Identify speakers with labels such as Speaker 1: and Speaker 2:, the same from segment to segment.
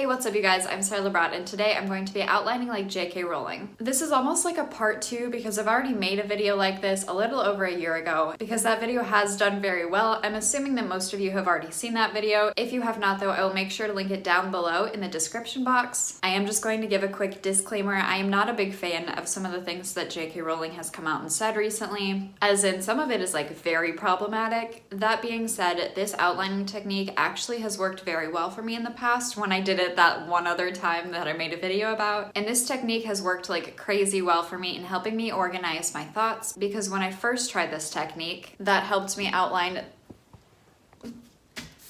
Speaker 1: what's up you guys? I'm Sara Lubratt and today I'm going to be outlining like JK Rowling. This is almost like a part 2 because I've already made a video like this a little over a year ago because that video has done very well. I'm assuming that most of you have already seen that video. If you have not though, I will make sure to link it down below in the description box. I am just going to give a quick disclaimer. I am not a big fan of some of the things that JK Rowling has come out and said recently, as in some of it is like very problematic. That being said, this outlining technique actually has worked very well for me in the past when I did it that one other time that I made a video about. And this technique has worked like crazy well for me in helping me organize my thoughts, because when I first tried this technique, that helped me outline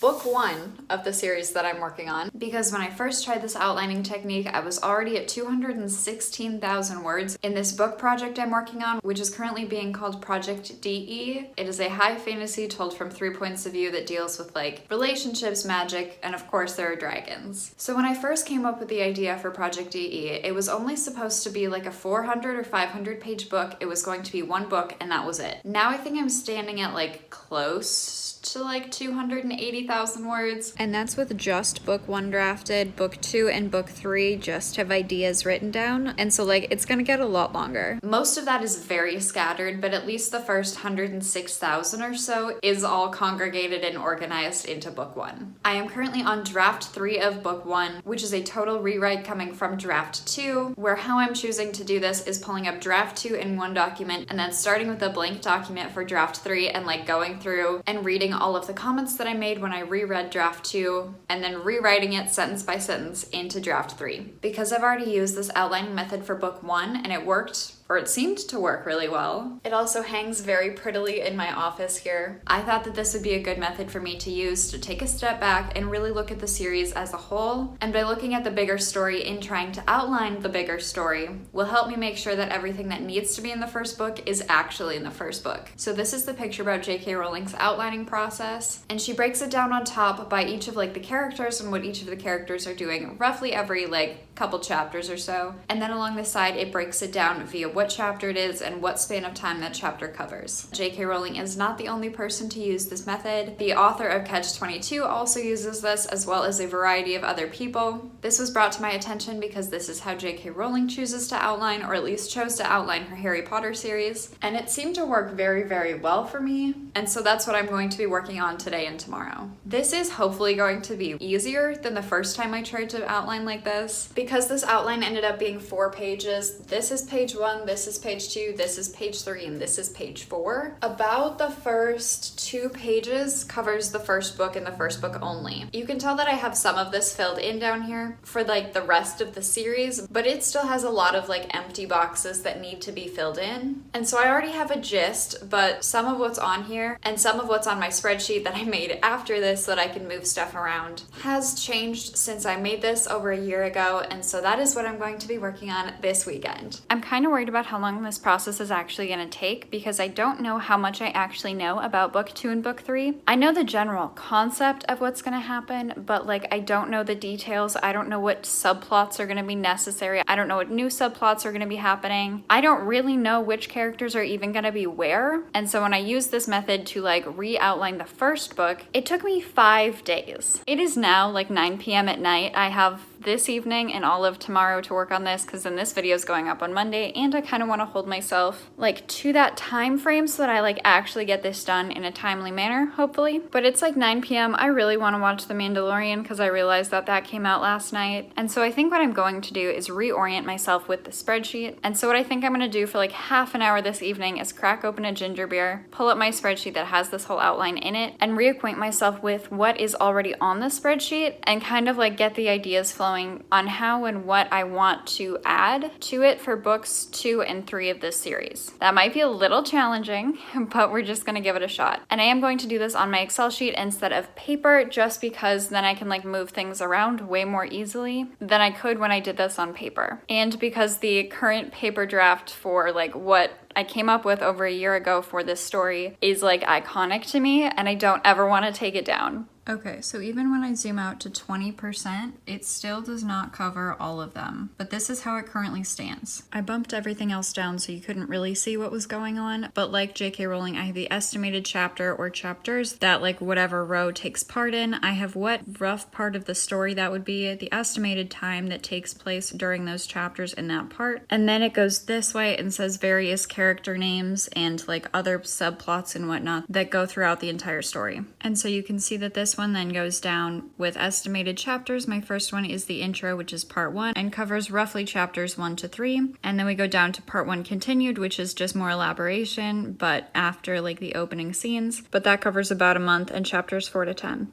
Speaker 1: book 1 of the series that I'm working on, because when I first tried this outlining technique, I was already at 216,000 words in this book project I'm working on, which is currently being called Project DE. It is a high fantasy told from 3 points of view that deals with like relationships, magic, and of course there are dragons. So when I first came up with the idea for Project DE, it was only supposed to be like a 400 or 500 page book. It was going to be one book and that was it. Now I think I'm standing at like close to like 280,000 words, and that's with just book 1 drafted. Book 2 and book 3 just have ideas written down, and so like it's gonna get a lot longer. Most of that is very scattered, but at least the first 106,000 or so is all congregated and organized into book 1. I am currently on draft 3 of book 1, which is a total rewrite coming from draft 2, where how I'm choosing to do this is pulling up draft 2 in one document and then starting with a blank document for draft 3 and like going through and reading all of the comments that I made when I reread draft 2 and then rewriting it sentence by sentence into draft 3. Because I've already used this outlining method for book 1 and it worked, or it seemed to work really well. It also hangs very prettily in my office here. I thought that this would be a good method for me to use to take a step back and really look at the series as a whole, and by looking at the bigger story and trying to outline the bigger story will help me make sure that everything that needs to be in the first book is actually in the first book. So this is the picture about JK Rowling's outlining process, and she breaks it down on top by each of like the characters and what each of the characters are doing roughly every like couple chapters or so, and then along the side it breaks it down via what chapter it is and what span of time that chapter covers. JK Rowling is not the only person to use this method. The author of Catch-22 also uses this, as well as a variety of other people. This was brought to my attention because this is how JK Rowling chooses to outline, or at least chose to outline, her Harry Potter series, and it seemed to work very, very well for me, and so that's what I'm going to be working on today and tomorrow. This is hopefully going to be easier than the first time I tried to outline like this, because this outline ended up being 4 pages. This is page 1, this is page 2, this is page 3, and this is page 4. About the first 2 pages covers the first book and the first book only. You can tell that I have some of this filled in down here for like the rest of the series, but it still has a lot of like empty boxes that need to be filled in. And so I already have a gist, but some of what's on here and some of what's on my spreadsheet that I made after this so that I can move stuff around has changed since I made this over a year ago, and so that is what I'm going to be working on this weekend. I'm kind of worried about how long this process is actually going to take because I don't know how much I actually know about book 2 and book 3. I know the general concept of what's going to happen, but like I don't know the details. I don't know what subplots are going to be necessary. I don't know what new subplots are going to be happening. I don't really know which characters are even going to be where. And so when I use this method to like re-outline the first book, it took me 5 days. It is now like 9 p.m. at night. I have this evening and all of tomorrow to work on this because then this video is going up on Monday, and I kind of want to hold myself like to that time frame so that I like actually get this done in a timely manner, hopefully. But it's like 9 p.m. I really want to watch The Mandalorian because I realized that that came out last night, and so I think what I'm going to do is reorient myself with the spreadsheet. And so what I think I'm going to do for like half an hour this evening is crack open a ginger beer, pull up my spreadsheet that has this whole outline in it, and reacquaint myself with what is already on the spreadsheet and kind of like get the ideas flowing on how and what I want to add to it for books 2 and 3 of this series. That might be a little challenging, but we're just gonna give it a shot. And I am going to do this on my Excel sheet instead of paper, just because then I can like move things around way more easily than I could when I did this on paper. And because the current paper draft for like what I came up with over a year ago for this story is like iconic to me, and I don't ever want to take it down. Okay, so even when I zoom out to 20%, it still does not cover all of them, but this is how it currently stands. I bumped everything else down so you couldn't really see what was going on, but like JK Rowling, I have the estimated chapter or chapters that like whatever row takes part in. I have what rough part of the story that would be, the estimated time that takes place during those chapters in that part, and then it goes this way and says various character names and like other subplots and whatnot that go throughout the entire story. And so you can see that this one then goes down with estimated chapters. My first one is the intro, which is part 1 and covers roughly chapters 1 to 3, and then we go down to part 1 continued, which is just more elaboration but after like the opening scenes, but that covers about a month, and chapters 4 to 10.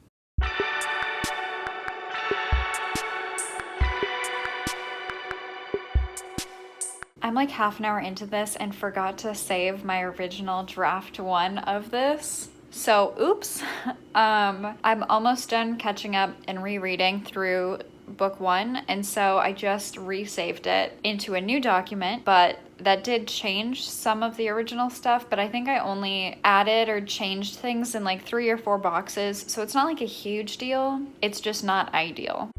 Speaker 1: I'm like half an hour into this and forgot to save my original draft 1 of this. So, oops. I'm almost done catching up and rereading through book 1, and so I just resaved it into a new document, but that did change some of the original stuff, but I think I only added or changed things in like 3 or 4 boxes, so it's not like a huge deal. It's just not ideal.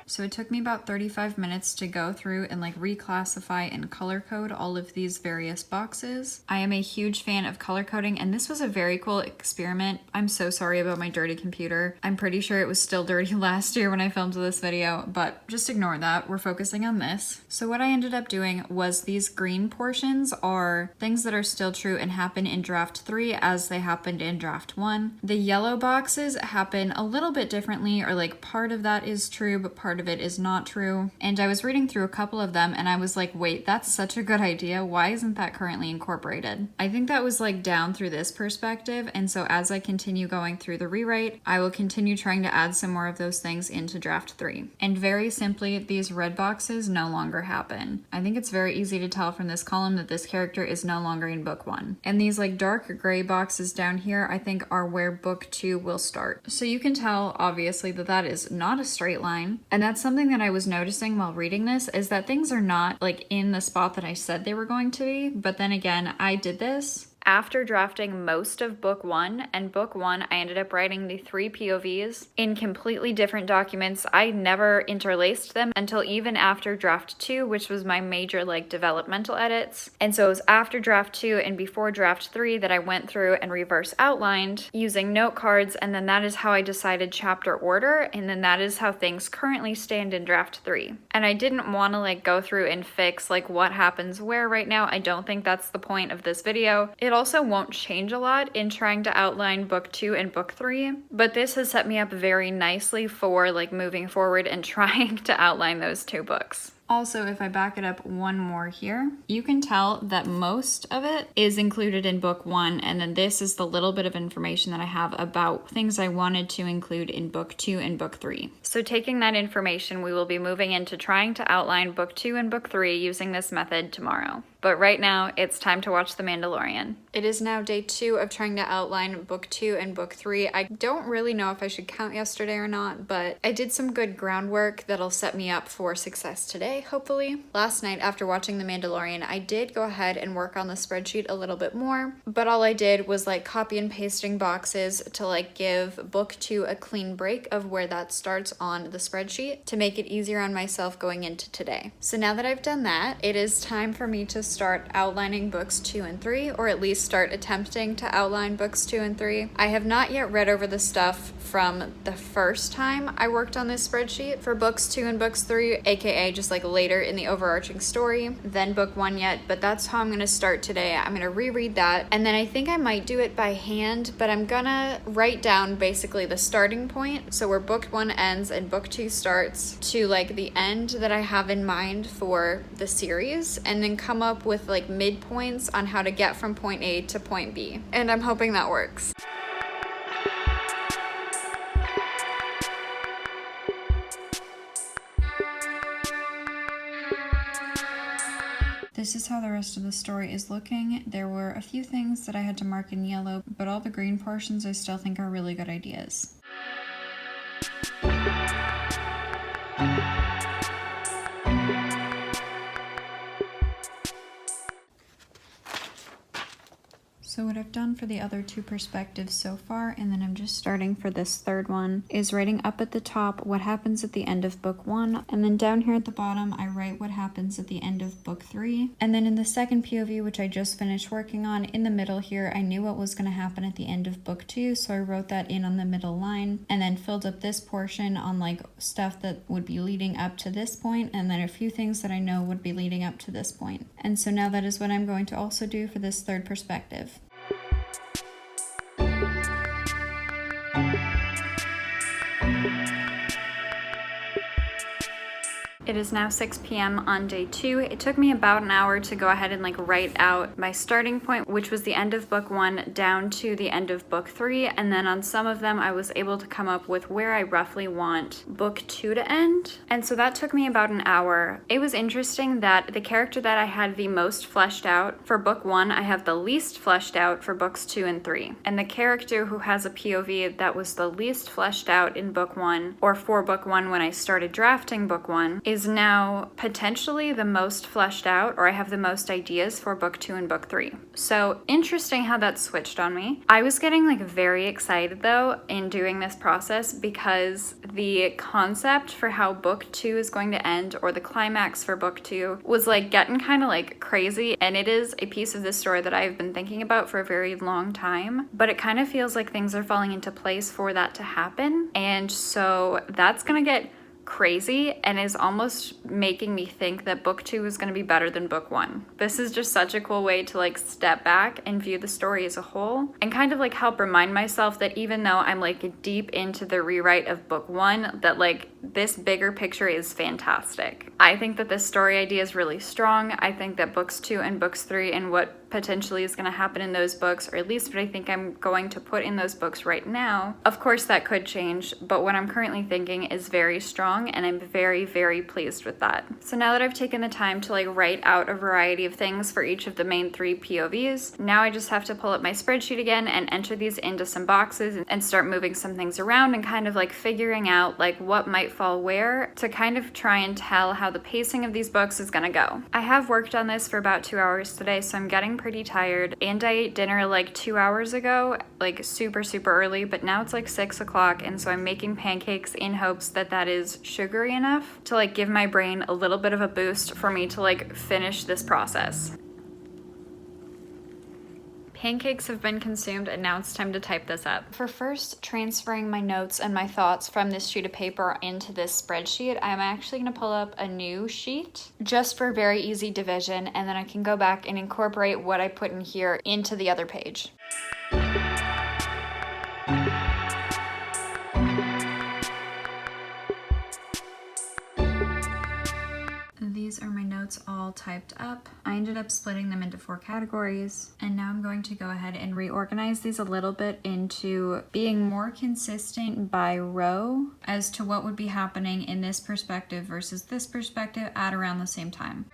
Speaker 1: So it took me about 35 minutes to go through and like reclassify and color code all of these various boxes. I am a huge fan of color coding, and this was a very cool experiment. I'm so sorry about my dirty computer. I'm pretty sure it was still dirty last year when I filmed this video, but just ignore that. We're focusing on this. So what I ended up doing was these green portions are things that are still true and happen in draft 3 as they happened in draft 1. The yellow boxes happen a little bit differently, or like part of that is true, but part of it is not true. And I was reading through a couple of them and I was like, wait, that's such a good idea. Why isn't that currently incorporated? I think that was like down through this perspective. And so as I continue going through the rewrite, I will continue trying to add some more of those things into draft 3. And very simply, these red boxes no longer happen. I think it's very easy to tell from this column that this character is no longer in book 1. And these like dark gray boxes down here, I think are where book 2 will start. So you can tell obviously that that is not a straight line. And that's something that I was noticing while reading this, is that things are not like in the spot that I said they were going to be. But then again, I did this after drafting most of book 1, and book 1 I ended up writing the 3 POVs in completely different documents. I never interlaced them until even after draft 2, which was my major like developmental edits. And so it was after draft 2 and before draft 3 that I went through and reverse outlined using note cards, and then that is how I decided chapter order, and then that is how things currently stand in draft 3. And I didn't want to like go through and fix like what happens where right now. I don't think that's the point of this video. It also won't change a lot in trying to outline book 2 and book 3, but this has set me up very nicely for like moving forward and trying to outline those 2 books. Also, if I back it up one more here, you can tell that most of it is included in book 1, and then this is the little bit of information that I have about things I wanted to include in book 2 and book 3. So taking that information, we will be moving into trying to outline book 2 and book 3 using this method tomorrow. But right now, it's time to watch The Mandalorian. It is now day 2 of trying to outline book 2 and book 3. I don't really know if I should count yesterday or not, but I did some good groundwork that'll set me up for success today, hopefully. Last night, after watching The Mandalorian, I did go ahead and work on the spreadsheet a little bit more, but all I did was like copy and pasting boxes to like give book 2 a clean break of where that starts on the spreadsheet to make it easier on myself going into today. So now that I've done that, it is time for me to start outlining books 2 and 3, or at least start attempting to outline books 2 and 3. I have not yet read over the stuff from the first time I worked on this spreadsheet for books 2 and books 3, aka just like later in the overarching story than book 1 yet, but that's how I'm going to start today. I'm going to reread that, and then I think I might do it by hand, but I'm gonna write down basically the starting point, so where book 1 ends and book 2 starts, to like the end that I have in mind for the series, and then come up with like midpoints on how to get from point A to point B. And I'm hoping that works. This is how the rest of the story is looking. There were a few things that I had to mark in yellow, but all the green portions I still think are really good ideas. So what I've done for the other two perspectives so far, and then I'm just starting for this third one, is writing up at the top what happens at the end of book 1, and then down here at the bottom I write what happens at the end of book 3. And then in the second POV, which I just finished working on, in the middle here, I knew what was going to happen at the end of book 2, so I wrote that in on the middle line, and then filled up this portion on like stuff that would be leading up to this point, and then a few things that I know would be leading up to this point. And so now that is what I'm going to also do for this third perspective. It is now 6 p.m. on day 2. It took me about an hour to go ahead and like write out my starting point, which was the end of book 1 down to the end of book 3. And then on some of them, I was able to come up with where I roughly want book 2 to end. And so that took me about an hour. It was interesting that the character that I had the most fleshed out for book 1, I have the least fleshed out for books 2 and 3. And the character who has a POV that was the least fleshed out in book 1, or for book 1 when I started drafting book 1, is now potentially the most fleshed out, or I have the most ideas for book 2 and book 3. So interesting how that switched on me. I was getting like very excited though in doing this process because the concept for how book 2 is going to end, or the climax for book 2, was like getting kind of like crazy, and it is a piece of this story that I've been thinking about for a very long time, but it kind of feels like things are falling into place for that to happen. And so that's gonna get crazy and is almost making me think that book 2 is going to be better than book 1. This is just such a cool way to like step back and view the story as a whole, and kind of like help remind myself that even though I'm like deep into the rewrite of book 1, that like this bigger picture is fantastic. I think that this story idea is really strong. I think that books 2 and books 3 and what potentially is going to happen in those books, or at least what I think I'm going to put in those books right now, of course that could change, but what I'm currently thinking is very strong, and I'm very, very pleased with that. So now that I've taken the time to like write out a variety of things for each of the main 3 POVs, now I just have to pull up my spreadsheet again and enter these into some boxes and start moving some things around and kind of like figuring out like what might fall where, to kind of try and tell how the pacing of these books is gonna go. I have worked on this for about 2 hours today, so I'm getting pretty tired, and I ate dinner like 2 hours ago, like super early, but now it's like 6 o'clock, and so I'm making pancakes in hopes that that is sugary enough to like give my brain a little bit of a boost for me to like finish this process. Pancakes have been consumed, and now it's time to type this up. For first transferring my notes and my thoughts from this sheet of paper into this spreadsheet, I'm actually going to pull up a new sheet just for very easy division, and then I can go back and incorporate what I put in here into the other page. These are my notes all typed up. I ended up splitting them into 4 categories, and now I'm going to go ahead and reorganize these a little bit into being more consistent by row as to what would be happening in this perspective versus this perspective at around the same time.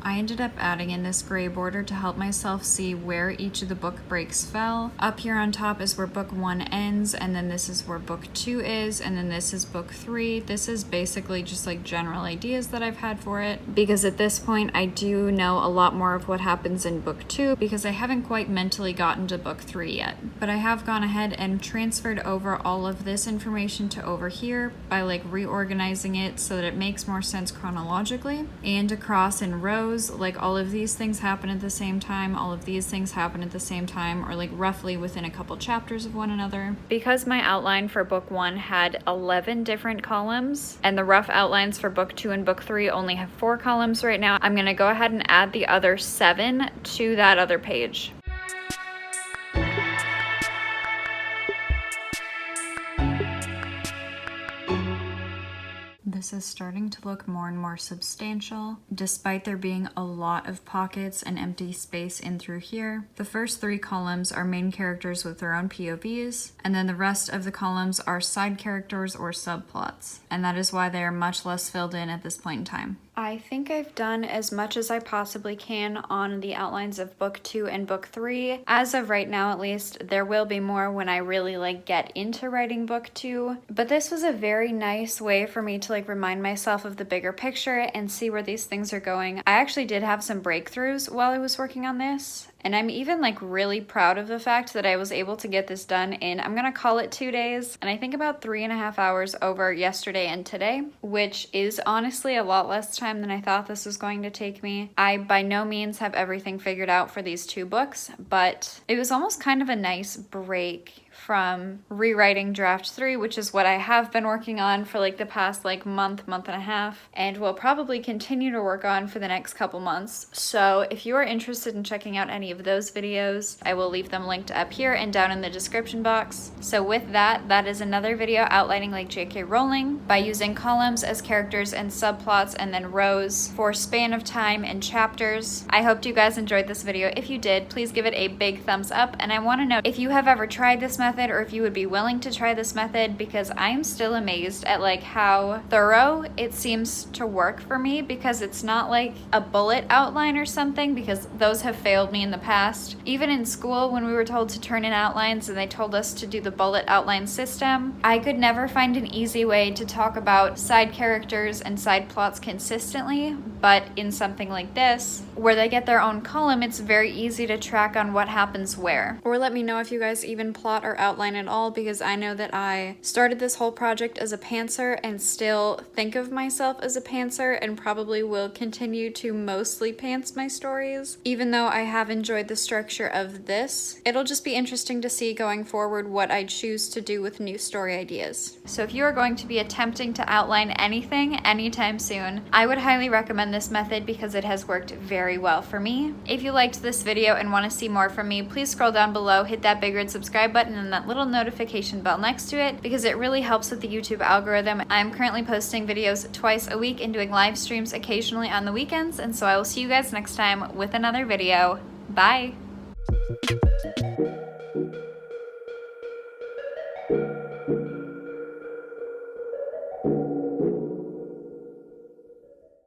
Speaker 1: I ended up adding in this gray border to help myself see where each of the book breaks fell. Up here on top is where book 1 ends, and then this is where book 2 is, and then this is book 3. This is basically just like general ideas that I've had for it, because at this point I do know a lot more of what happens in book 2 because I haven't quite mentally gotten to book 3 yet. But I have gone ahead and transferred over all of this information to over here by like reorganizing it so that it makes more sense chronologically and across in rows. Like all of these things happen at the same time, all of these things happen at the same time, or like roughly within a couple chapters of one another. Because my outline for book 1 had 11 different columns, and the rough outlines for book 2 and book 3 only have 4 columns right now, I'm gonna go ahead and add the other 7 to that other page. This is starting to look more and more substantial, despite there being a lot of pockets and empty space in through here. The first 3 columns are main characters with their own POVs, and then the rest of the columns are side characters or subplots, and that is why they are much less filled in at this point in time. I think I've done as much as I possibly can on the outlines of book 2 and book 3. As of right now, at least, there will be more when I really get into writing book 2. But this was a very nice way for me to remind myself of the bigger picture and see where these things are going. I actually did have some breakthroughs while I was working on this. And I'm even really proud of the fact that I was able to get this done in, I'm gonna call it 2 days, and I think about 3.5 hours over yesterday and today, which is honestly a lot less time than I thought this was going to take me. I by no means have everything figured out for these 2 books, but it was almost kind of a nice break from rewriting draft 3, which is what I have been working on for the past month and a half, and will probably continue to work on for the next couple months. So if you are interested in checking out any of those videos, I will leave them linked up here and down in the description box. So with that, that is another video outlining like JK Rowling by using columns as characters and subplots and then rows for span of time and chapters. I hope you guys enjoyed this video. If you did, please give it a big thumbs up, and I want to know if you have ever tried this method or if you would be willing to try this method, because I'm still amazed at how thorough it seems to work for me, because it's not a bullet outline or something, because those have failed me in the past. Even in school, when we were told to turn in outlines and they told us to do the bullet outline system, I could never find an easy way to talk about side characters and side plots consistently. But in something like this, where they get their own column, it's very easy to track on what happens where. Or let me know if you guys even plot or outline at all, because I know that I started this whole project as a pantser and still think of myself as a pantser, and probably will continue to mostly pants my stories, even though I have enjoyed the structure of this. It'll just be interesting to see going forward what I choose to do with new story ideas. So if you are going to be attempting to outline anything anytime soon, I would highly recommend this method because it has worked very well for me. If you liked this video and want to see more from me, please scroll down below, hit that big red subscribe button and that little notification bell next to it, because it really helps with the YouTube algorithm. I'm currently posting videos twice a week and doing live streams occasionally on the weekends, and so I will see you guys next time with another video. Bye!